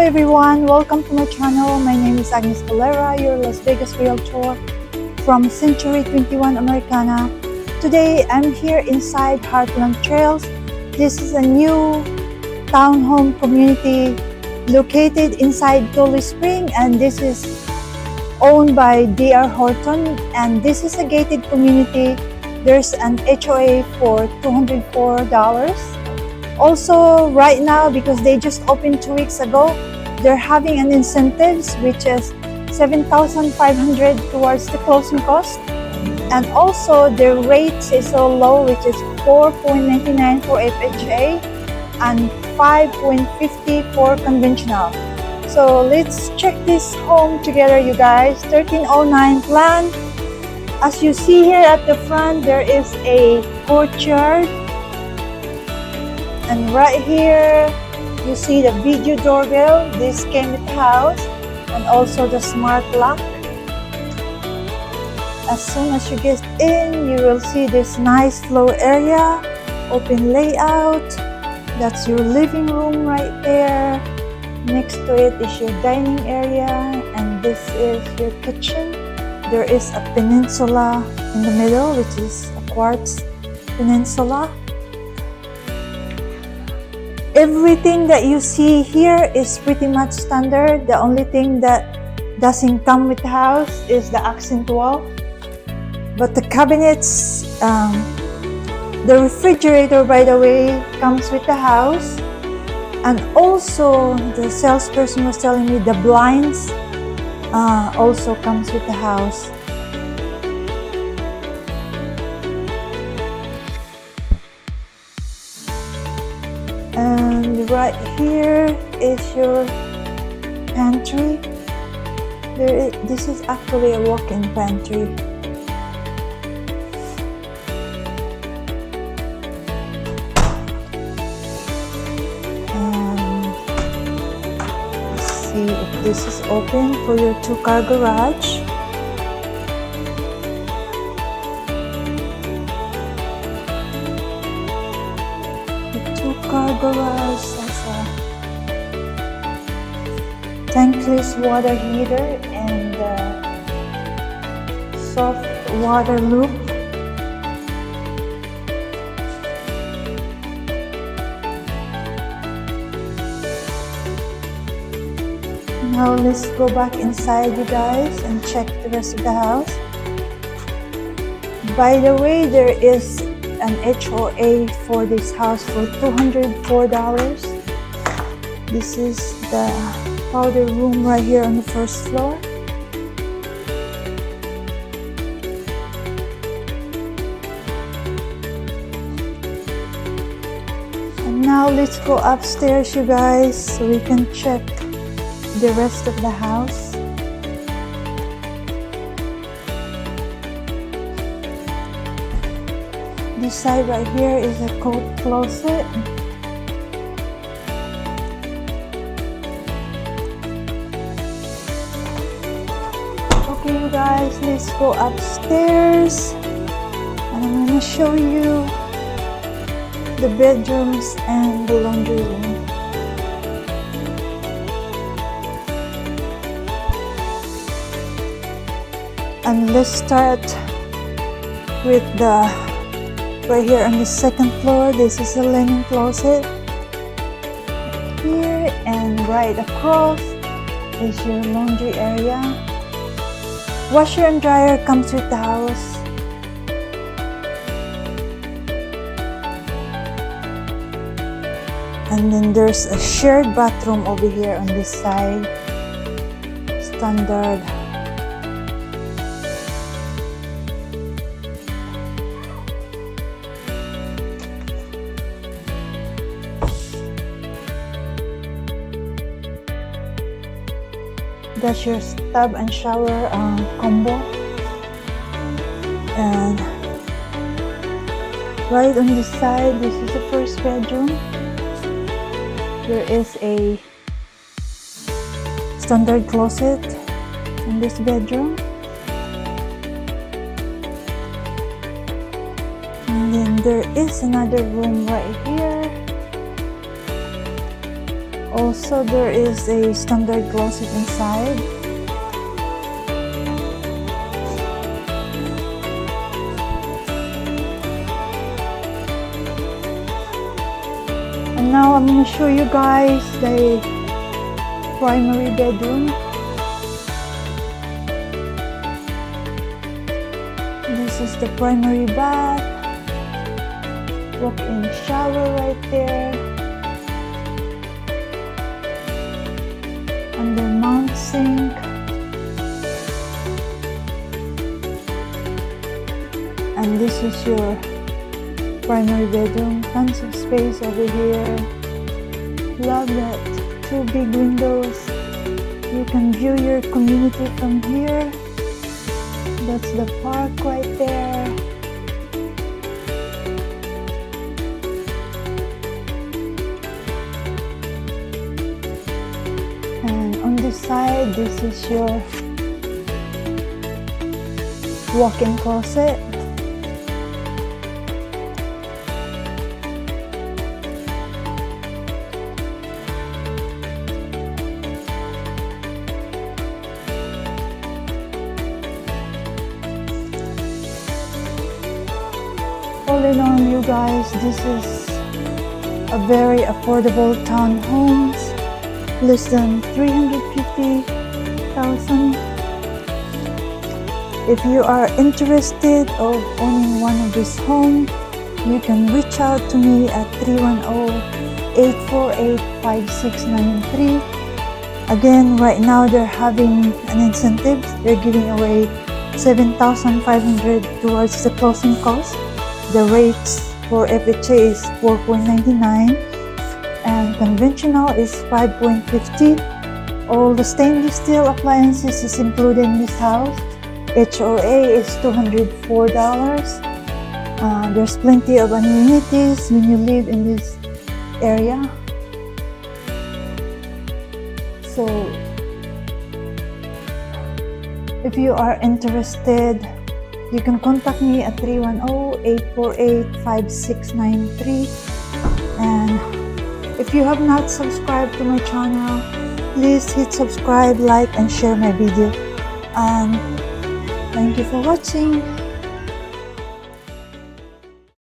everyone, welcome to my channel. My name is Agnes Calera, your Las Vegas Realtor from Century 21 Americana. Today I'm here inside Heartland Trails. This is a new townhome community located inside Tule Springs, and this is owned by DR Horton, and this is a gated community. There's an HOA for $204. Also, right now, because they just opened 2 weeks ago, they're having an incentives which is $7,500 towards the closing cost, and also their rates is so low, which is $4.99 for FHA and $5.50 for conventional. So let's check this home together, you guys. 1309 plan. As you see here at the front, there is a courtyard. And right here, you see the video doorbell. This came with the house, and also the smart lock. As soon as you get in, you will see this nice floor area, open layout. That's your living room right there. Next to it is your dining area, and this is your kitchen. There is a peninsula in the middle, which is a quartz peninsula. Everything that you see here is pretty much standard. The only thing that doesn't come with the house is the accent wall. But the cabinets, the refrigerator, by the way, comes with the house. And also, the salesperson was telling me the blinds also comes with the house. And right here is your pantry. This is actually a walk-in pantry. And let's see if this is open for your 2-car garage. Car garage has a tankless water heater and soft water loop. Now let's go back inside, you guys, and check the rest of the house. By the way, there is an HOA for this house for $204. This is the powder room right here on the first floor. And now let's go upstairs, you guys, so we can check the rest of the house. This side right here is a coat closet. Okay, you guys, let's go upstairs, and I'm gonna show you the bedrooms and the laundry room. And let's start with the right here on the second floor. This is a linen closet here, and right across is your laundry area. Washer and dryer comes with the house. And then there's a shared bathroom over here on this side. Standard. That's your tub and shower combo. And right on this side, this is the first bedroom. There is a standard closet in this bedroom. And then there is another room right here. Also, there is a standard closet inside. And now I'm going to show you guys the primary bedroom. This is the primary bath. Walk-in shower right there. Under mount sink. And this is your primary bedroom. Tons of space over here. Love that. 2 big windows. You can view your community from here. That's the park right there. And on this side, this is your walk-in closet. All in all, you guys, this is a very affordable townhomes, less than $350,000. If you are interested of owning one of these homes, you can reach out to me at 310-848-5693. Again, right now they're having an incentive. They're giving away $7,500 towards the closing cost. The rates for FHA is 4.99 and conventional is 5.50. All the stainless steel appliances is included in this house. HOA is $204. There's plenty of amenities when you live in this area. So if you are interested, you can contact me at 310-848-5693. And if you have not subscribed to my channel, please hit subscribe, like, and share my video. And thank you for watching.